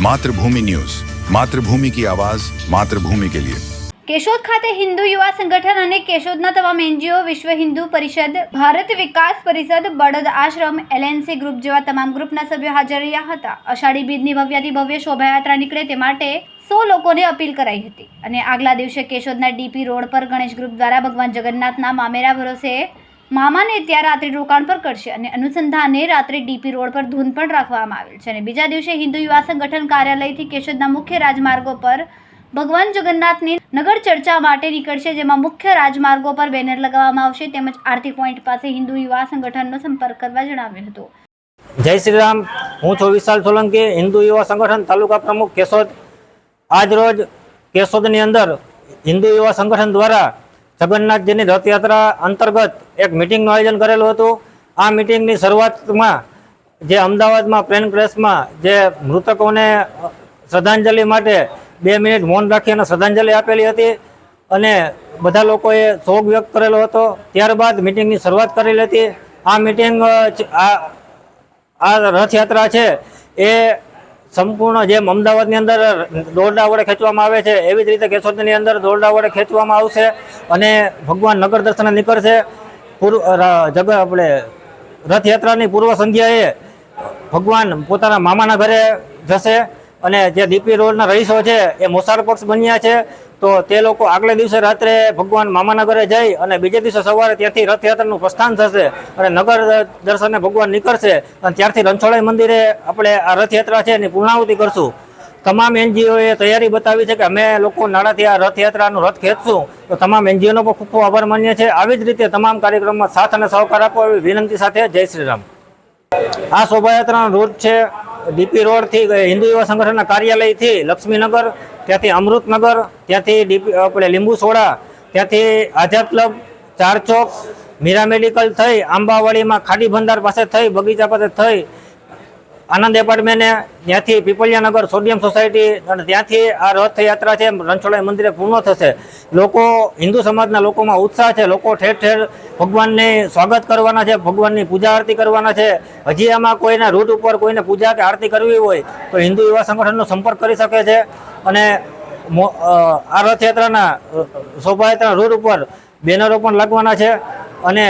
मातृभूमि न्यूज, मातृभूमि की आवाज, मातृभूमि के लिए। केशोद खाते हिंदू युवा संगठन અને કેશોદના તમામ એનજીઓ, વિશ્વ હિન્દુ પરિષદ, ભારત વિકાસ પરિષદ, બળદ આશ્રમ, એલએનસી ગ્રુપ જેવા તમામ ગ્રુપના સભ્યો હાજર રહ્યા હતા. અષાઢી બીજની ભવ્યાથી ભવ્ય શોભાયાત્રા નીકળે તે માટે 100 લોકોને અપીલ કરાઈ હતી અને આગલા દિવસે કેશોદના ડીપી રોડ પર ગણેશ ગ્રુપ દ્વારા ભગવાન જગન્નાથના મામેરા ભરોસે મામાને ત્યાં રાત્રિ રોકાણ પર કરશે અને અનુસંધાને રાત્રે ડીપી રોડ પર ધૂન પણ રાખવામાં આવેલ છે અને બીજા દિવસે હિન્દુ યુવા સંગઠન કાર્યાલયથી કેશોદના મુખ્ય રાજમાર્ગો પર ભગવાન જગન્નાથની નગર ચર્ચા માટે નીકળશે, જેમાં મુખ્ય રાજમાર્ગો પર બેનર લગાવવામાં આવશે તેમજ આરતી પોઈન્ટ પાસે હિન્દુ યુવા સંગઠનનો સંપર્ક કરવા જણાવ્યું હતું. જય શ્રી રામ. હું છું વિશાલ સોલંકી, હિન્દુ યુવા સંગઠન તાલુકા પ્રમુખ કેશોદ. આજ રોજ કેશોદની અંદર હિન્દુ યુવા સંગઠન દ્વારા જગન્નાથજીની રથયાત્રા અંતર્ગત એક મિટિંગનું આયોજન કરેલું હતું. આ મિટિંગની શરૂઆતમાં જે અમદાવાદમાં પ્લેન ક્રેશમાં જે મૃતકોને શ્રદ્ધાંજલિ માટે 2 મિનિટ મૌન રાખી અને શ્રદ્ધાંજલિ આપેલી હતી અને બધા લોકોએ શોક વ્યક્ત કરેલો હતો. ત્યારબાદ મિટિંગની શરૂઆત કરેલી હતી. આ મિટિંગ આ રથયાત્રા છે એ સંપૂર્ણ જેમ અમદાવાદની અંદર દોરડા વડે ખેંચવામાં આવે છે એવી જ રીતે કેશોદની અંદર દોરડા વડે ખેંચવામાં આવશે અને ભગવાન નગર દર્શને નીકળશે. આપણે રથયાત્રાની પૂર્વ સંધ્યાએ ભગવાન પોતાના મામાના ઘરે જશે અને જે ડીપી રોડના રહીશો છે એ મોસાળ પક્ષ બન્યા છે, તો તે લોકો આગલે દિવસે રાત્રે ભગવાન મામાના ઘરે જઈ અને બીજે દિવસે સવારે ત્યાંથી રથયાત્રાનું પ્રસ્થાન થશે અને નગર દર્શને ભગવાન નીકળશે અને ત્યારથી રણછોડરાય મંદિરે આપણે આ રથયાત્રા છે એની પૂર્ણાહુતિ કરશું. તમામ એનજીઓએ તૈયારી બતાવી છે કે અમે લોકો નાળાથી આ રથયાત્રાનું રથ ખેંચશું, તો તમામ એનજીઓનો પણ ખૂબ ખૂબ આભાર માનીએ છીએ. આવી જ રીતે તમામ કાર્યક્રમમાં સાથ અને સહકાર આપો એવી વિનંતી સાથે જય શ્રી રામ. આ શોભાયાત્રાનો રૂટ છે ડીપી રોડથી હિન્દુ યુવા સંગઠનના કાર્યાલયથી લક્ષ્મીનગર, ત્યાંથી અમૃતનગર, ત્યાંથી ડીપી આપણે લીંબુ સોડા, ત્યાંથી આઝાદ ક્લબ, ચાર ચોક, મીરા મેડિકલ થઈ આંબાવાડીમાં ખાડી ભંડાર પાસે થઈ બગીચા પાસે થઈ આનંદ એપાર્ટમેન્ટે, ત્યાંથી પીપળિયાનગર સોડિયમ સોસાયટી અને ત્યાંથી આ રથયાત્રા છે રણછોડરાય મંદિરે પૂર્ણ થશે. લોકો હિન્દુ સમાજના લોકોમાં ઉત્સાહ છે. લોકો ઠેર ઠેર ભગવાનને સ્વાગત કરવાના છે, ભગવાનની પૂજા આરતી કરવાના છે. હજી આમાં કોઈના રૂટ ઉપર કોઈને પૂજા કે આરતી કરવી હોય તો હિન્દુ યુવા સંગઠનનો સંપર્ક કરી શકે છે અને આ રથયાત્રાના શોભાયાત્રાના રૂટ ઉપર બેનરો પણ લાગવાના છે અને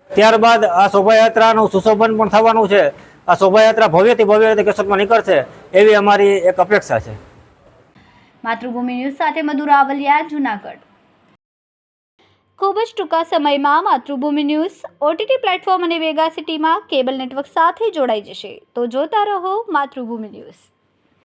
ત્યારબાદ આ શોભાયાત્રાનું સુશોભન પણ થવાનું છે. આ શોભાયાત્રા ભવ્યથી ભવ્ય રીતે કેશોદમાં નીકળશે એવી અમારી એક અપેક્ષા છે. માતૃભૂમિ ન્યૂઝ સાથે મધુર આવલિયા, જૂનાગઢ. ખૂબ જ ટૂંકા સમયમાં માતૃભૂમિ ન્યૂઝ ઓટીટી પ્લેટફોર્મ અને વેગા સિટીમાં કેબલ નેટવર્ક સાથે જોડાઈ જશે, તો જોતા રહો માતૃભૂમિ ન્યૂઝ.